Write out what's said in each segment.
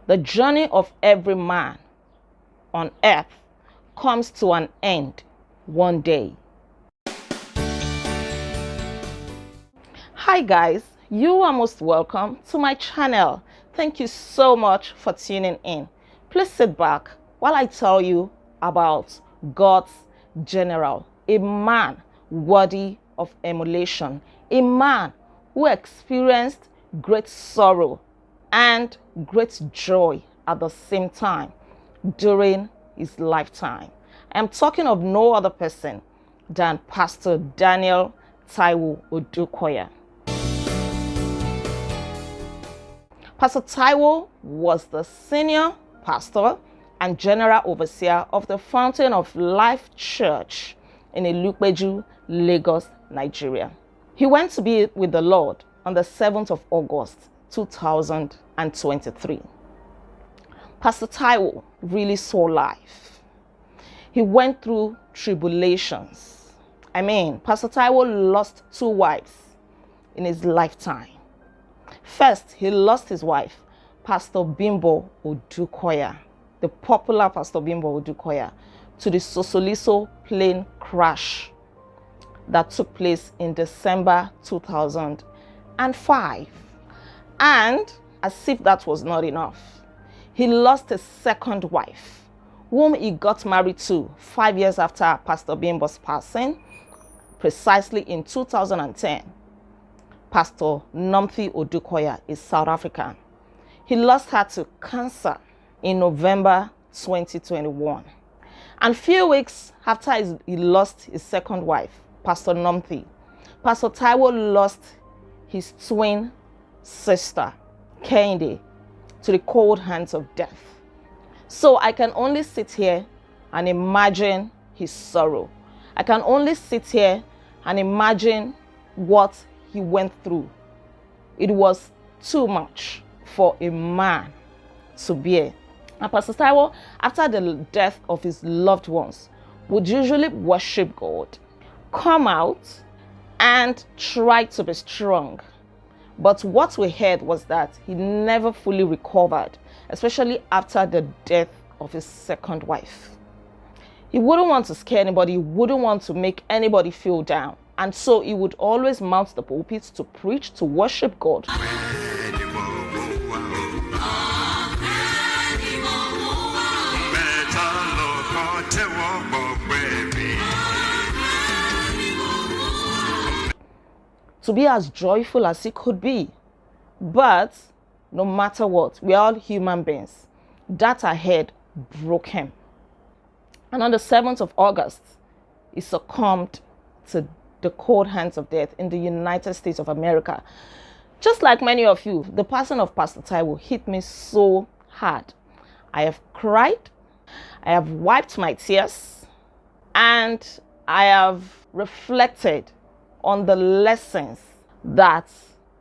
The journey of every man on earth comes to an end one day. Hi guys, you are most welcome to my channel. Thank you so much for tuning in. Please sit back while I tell you about God's general, a man worthy of emulation, a man who experienced great sorrow and great joy at the same time during his lifetime. I'm talking of no other person than Pastor Taiwo Odukoya. Pastor Taiwo was the senior pastor and general overseer of the Fountain of Life Church in Ilupeju, Lagos, Nigeria. He went to be with the Lord on the 7th of August, 2023. Pastor Taiwo really saw life. He went through tribulations. Pastor Taiwo lost 2 wives in his lifetime. First, he lost his wife, Pastor Bimbo Odukoya, the popular Pastor Bimbo Odukoya, to the Sosoliso plane crash that took place in December 2005. And as if that was not enough, he lost his second wife, whom he got married to 5 years after Pastor Bimbo's passing, precisely in 2010. Pastor Nomthi Odukoya is South African. He lost her to cancer in November 2021. And few weeks after he lost his second wife, Pastor Nomthi, Pastor Taiwo lost his twin sister, Kehinde, to the cold hands of death. So I can only sit here and imagine his sorrow. I can only sit here and imagine what he went through. It was too much for a man to bear. And Pastor Taiwo, after the death of his loved ones, would usually worship God, come out and try to be strong. But what we heard was that he never fully recovered, especially after the death of his second wife. He wouldn't want to scare anybody, he wouldn't want to make anybody feel down. And so he would always mount the pulpit to preach, to worship God. To be as joyful as he could be. But no matter what, we are all human beings. That ahead broke him. And on the 7th of August, he succumbed to the cold hands of death in the United States of America. Just like many of you, the passing of Pastor Taiwo hit me so hard. I have cried, I have wiped my tears, and I have reflected on the lessons that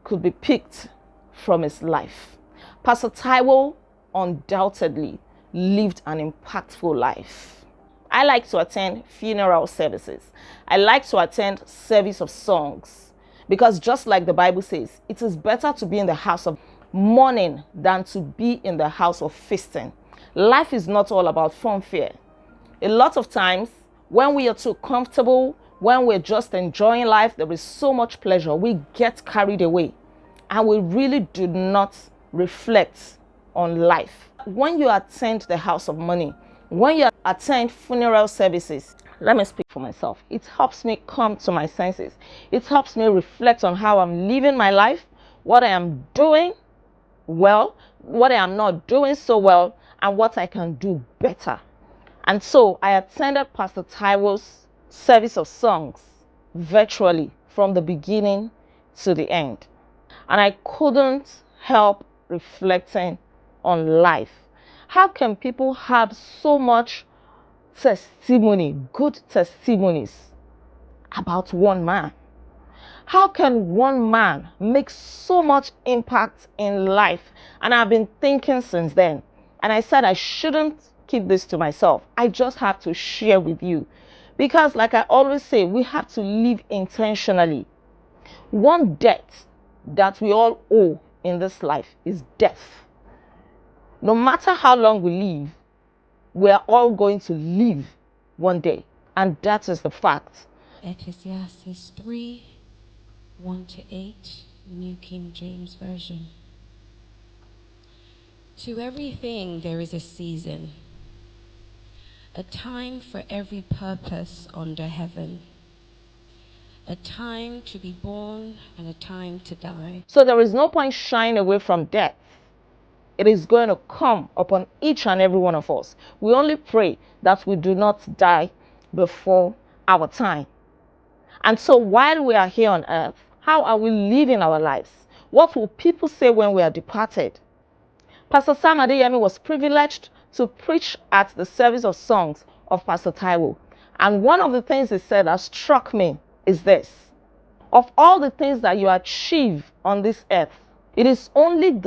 could be picked from his life. Pastor Taiwo undoubtedly lived an impactful life. I like to attend funeral services. I like to attend service of songs, because just like the Bible says, it is better to be in the house of mourning than to be in the house of feasting. Life is not all about fanfare. A lot of times, when we are too comfortable, when we're just enjoying life, there is so much pleasure, we get carried away and we really do not reflect on life. When you attend the house of money, when you attend funeral services, let me speak for myself. It helps me come to my senses. It helps me reflect on how I'm living my life, what I am doing well, what I am not doing so well, and what I can do better. And so I attended Pastor Taiwo's service of songs virtually from the beginning to the end. And I couldn't help reflecting on life. How can people have so much testimony, good testimonies about one man? How can one man make so much impact in life? And I've been thinking since then. And I said I shouldn't keep this to myself. I just have to share with you. Because like I always say, we have to live intentionally. One debt that we all owe in this life is death. No matter how long we live, we are all going to live one day. And that is the fact. Ecclesiastes 3:1-8, New King James Version. To everything there is a season, a time for every purpose under heaven, a time to be born and a time to die. So there is no point shying away from death. It is going to come upon each and every one of us. We only pray that we do not die before our time. And so while we are here on earth, how are we living our lives? What will people say when we are departed? Pastor Sam Adeyemi was privileged to preach at the service of songs of Pastor Taiwo. And one of the things he said that struck me is this: of all the things that you achieve on this earth, it is only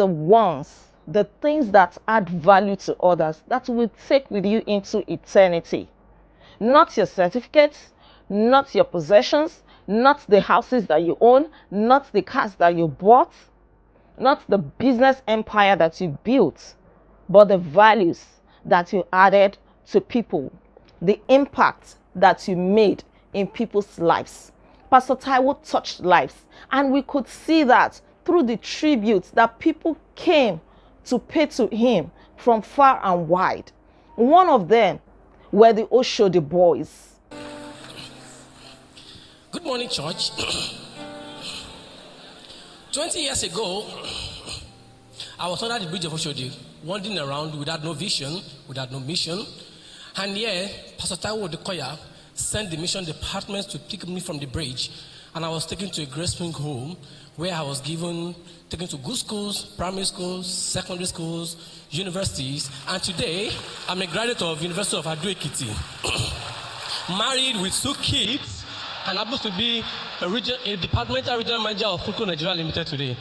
the things that add value to others, that will take with you into eternity. Not your certificates, not your possessions, not the houses that you own, not the cars that you bought, not the business empire that you built, but the values that you added to people, the impact that you made in people's lives. Pastor Taiwo touched lives, and we could see that through the tributes that people came to pay to him from far and wide. One of them were the Oshodi boys. Good morning, church. 20 years ago, I was under the bridge of Oshodi, wandering around without no vision, without no mission. And here, Pastor Taiwo Odukoya sent the mission department to pick me from the bridge. And I was taken to a Grace Spring home where I was taken to good schools, primary schools, secondary schools, universities. And today, I'm a graduate of University of Ado-Ekiti, married with 2 kids, and happens to be a departmental regional manager of Fulco Nigeria Limited today.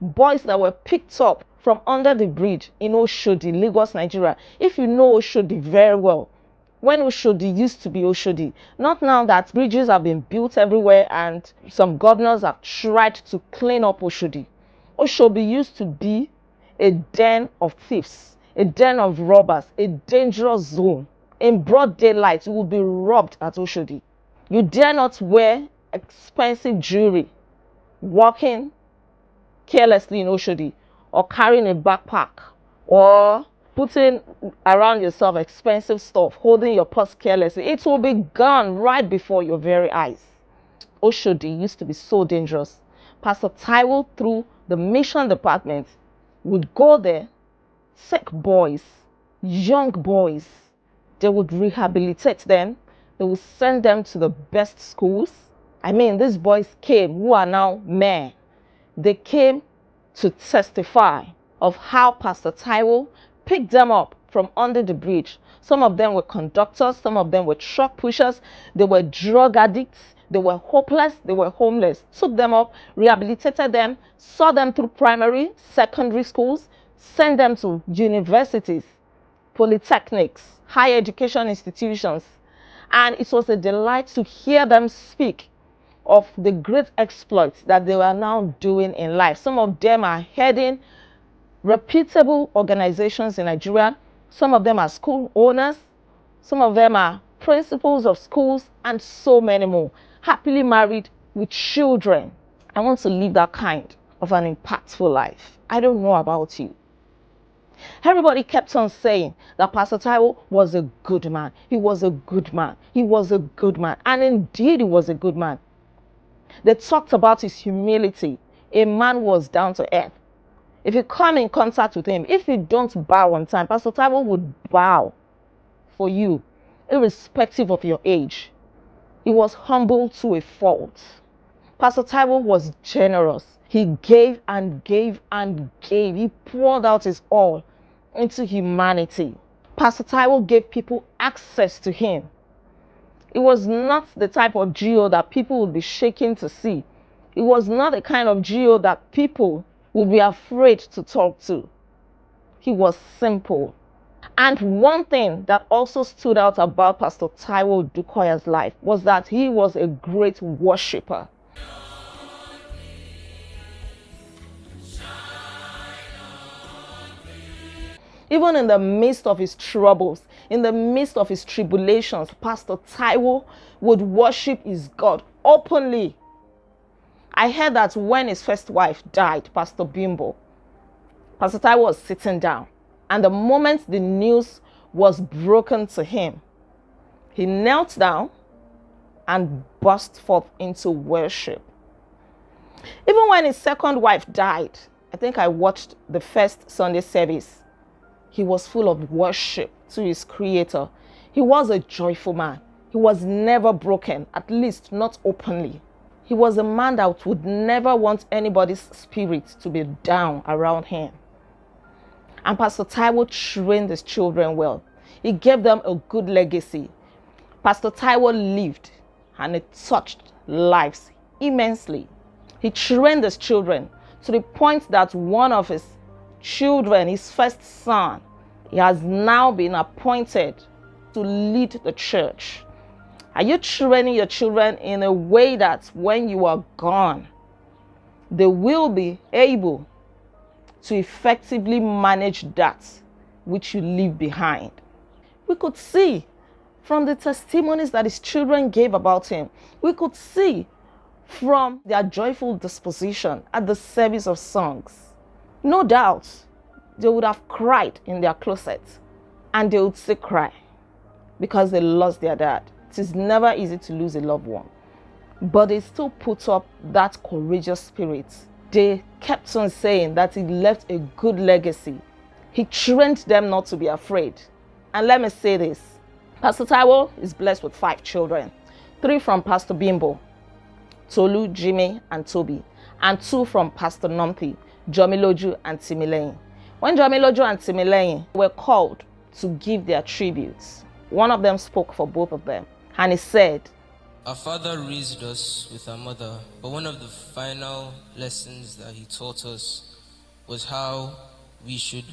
Boys that were picked up from under the bridge in Oshodi, Lagos, Nigeria. If you know Oshodi very well, when Oshodi used to be Oshodi, not now that bridges have been built everywhere and some governors have tried to clean up Oshodi. Oshodi used to be a den of thieves, a den of robbers, a dangerous zone. In broad daylight, you will be robbed at Oshodi. You dare not wear expensive jewelry, walking carelessly in Oshodi, or carrying a backpack, or putting around yourself expensive stuff, holding your purse carelessly. It will be gone right before your very eyes. Oshodi used to be so dangerous. Pastor Taiwo, through the mission department, would go there, take boys, young boys. They would rehabilitate them. They would send them to the best schools. I mean, these boys came who are now men. They came to testify of how Pastor Taiwo picked them up from under the bridge. Some of them were conductors, some of them were truck pushers, they were drug addicts, they were hopeless, they were homeless. Took them up, rehabilitated them, saw them through primary, secondary schools, sent them to universities, polytechnics, higher education institutions. And it was a delight to hear them speak of the great exploits that they were now doing in life. Some of them are heading reputable organizations in Nigeria. Some of them are school owners. Some of them are principals of schools, and so many more. Happily married with children. I want to live that kind of an impactful life. I don't know about you. Everybody kept on saying that Pastor Taiwo was a good man. He was a good man. He was a good man. And indeed, he was a good man. They talked about his humility. A man was down to earth. If you come in contact with him, if you don't bow on time, Pastor Taiwo would bow for you, irrespective of your age. He was humble to a fault. Pastor Taiwo was generous. He gave and gave and gave. He poured out his all into humanity. Pastor Taiwo gave people access to him. It was not the type of GO that people would be shaking to see. It was not the kind of GO that people would be afraid to talk to. He was simple. And one thing that also stood out about Pastor Taiwo Odukoya's life was that he was a great worshiper. Even in the midst of his troubles, in the midst of his tribulations, Pastor Taiwo would worship his God openly. I heard that when his first wife died, Pastor Bimbo, Pastor Taiwo was sitting down. And the moment the news was broken to him, he knelt down and burst forth into worship. Even when his second wife died, I think I watched the first Sunday service, he was full of worship to his Creator. He was a joyful man. He was never broken, at least not openly. He was a man that would never want anybody's spirit to be down around him. And Pastor Taiwo trained his children well. He gave them a good legacy. Pastor Taiwo lived and it touched lives immensely. He trained his children to the point that one of his children, his first son, he has now been appointed to lead the church. Are you training your children in a way that when you are gone, they will be able to effectively manage that which you leave behind? We could see from the testimonies that his children gave about him, we could see from their joyful disposition at the service of songs. No doubt, they would have cried in their closet, and they would still cry because they lost their dad. It is never easy to lose a loved one, but they still put up that courageous spirit. They kept on saying that he left a good legacy. He trained them not to be afraid. And let me say this, Pastor Taiwo is blessed with 5 children, 3 from Pastor Bimbo, Tolu, Jimmy, and Toby, and 2 from Pastor Nompi, Jomiloju and Timileyin. When Jomiloju and Timileyin were called to give their tributes, one of them spoke for both of them, and he said, "Our father raised us with our mother, but one of the final lessons that he taught us was how we should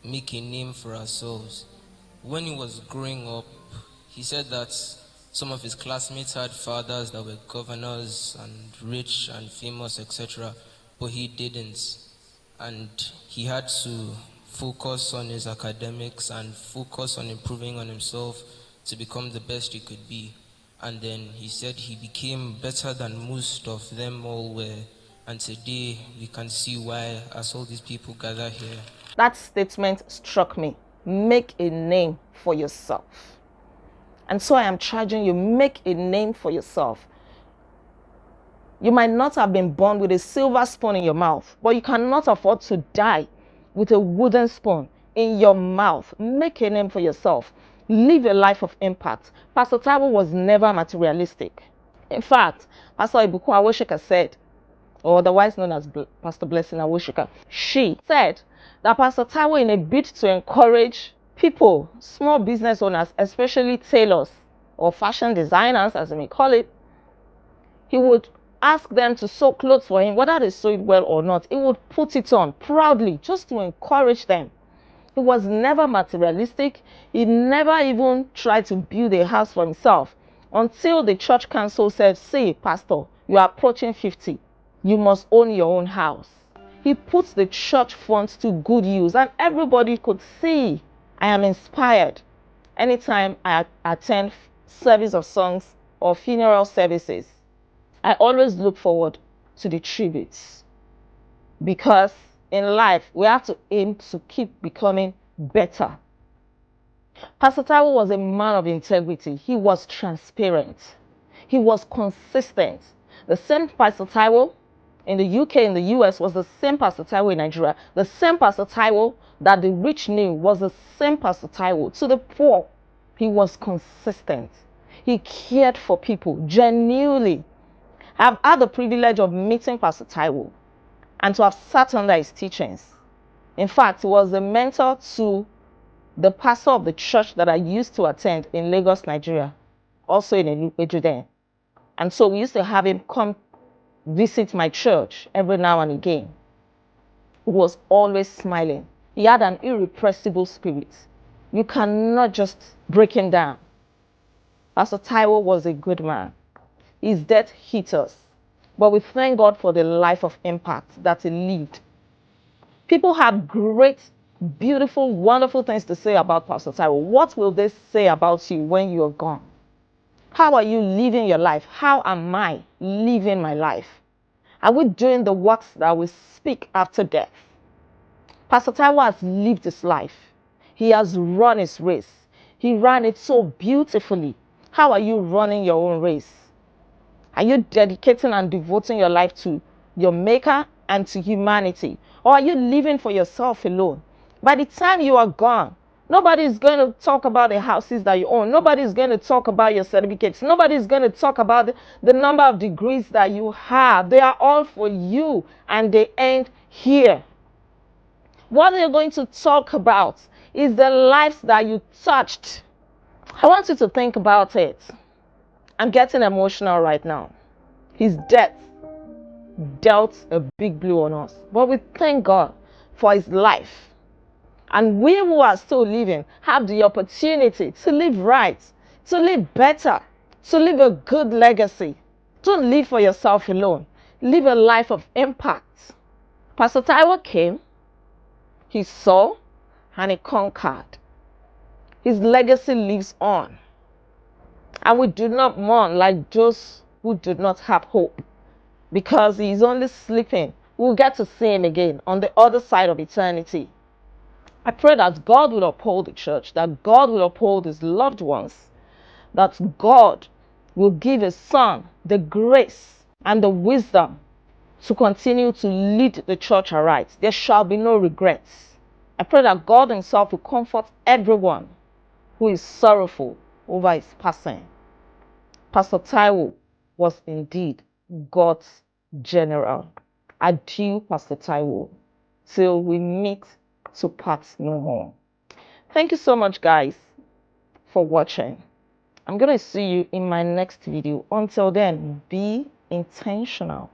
make a name for ourselves. When he was growing up, he said that some of his classmates had fathers that were governors and rich and famous, etc., but he didn't. And he had to focus on his academics and focus on improving on himself to become the best he could be. And then he said he became better than most of them all were. And today we can see why, as all these people gather here." That statement struck me. Make a name for yourself. And so I am charging you, make a name for yourself. You might not have been born with a silver spoon in your mouth, but you cannot afford to die with a wooden spoon in your mouth. Make a name for yourself. Live a life of impact. Pastor Taiwo was never materialistic. In fact, Pastor Ibuku Awoshika said, or otherwise known as Pastor Blessing Awoshika, she said that Pastor Taiwo, in a bid to encourage people, small business owners, especially tailors or fashion designers, as we may call it, he would ask them to sew clothes for him, whether they sew it well or not. He would put it on proudly just to encourage them. He was never materialistic. He never even tried to build a house for himself until the church council said, "See, Pastor, you are approaching 50. You must own your own house." He puts the church funds to good use, and everybody could see. I am inspired anytime I attend service of songs or funeral services. I always look forward to the tributes, because in life we have to aim to keep becoming better. Pastor Taiwo was a man of integrity. He was transparent. He was consistent. The same Pastor Taiwo in the UK, in the US, was the same Pastor Taiwo in Nigeria. The same Pastor Taiwo that the rich knew was the same Pastor Taiwo to the poor. He was consistent. He cared for people genuinely. I've had the privilege of meeting Pastor Taiwo and to have sat under his teachings. In fact, he was a mentor to the pastor of the church that I used to attend in Lagos, Nigeria, also in Enugu then. And so we used to have him come visit my church every now and again. He was always smiling. He had an irrepressible spirit. You cannot just break him down. Pastor Taiwo was a good man. His death hit us, but we thank God for the life of impact that he lived. People have great beautiful, wonderful things to say about Pastor Taiwo. What will they say about you when you're gone? How are you living your life? How am I living my life? Are we doing the works that will speak after death? Pastor Taiwo has lived his life. He has run his race. He ran it so beautifully. How are you running your own race? Are you dedicating and devoting your life to your maker and to humanity? Or are you living for yourself alone? By the time you are gone, nobody is going to talk about the houses that you own. Nobody is going to talk about your certificates. Nobody is going to talk about the number of degrees that you have. They are all for you and they end here. What they're going to talk about is the lives that you touched. I want you to think about it. I'm getting emotional right now. His death dealt a big blow on us. But we thank God for his life. And we who are still living have the opportunity to live right, to live better, to live a good legacy. Don't live for yourself alone. Live a life of impact. Pastor Taiwo came, he saw, and he conquered. His legacy lives on. And we do not mourn like those who do not have hope, because he is only sleeping. We'll get to see him again on the other side of eternity. I pray that God will uphold the church, that God will uphold his loved ones, that God will give his son the grace and the wisdom to continue to lead the church aright. There shall be no regrets. I pray that God himself will comfort everyone who is sorrowful over his passing. Pastor Taiwo was indeed God's general. Adieu, Pastor Taiwo, till we meet to part no more. Thank you so much, guys, for watching. I'm going to see you in my next video. Until then, be intentional.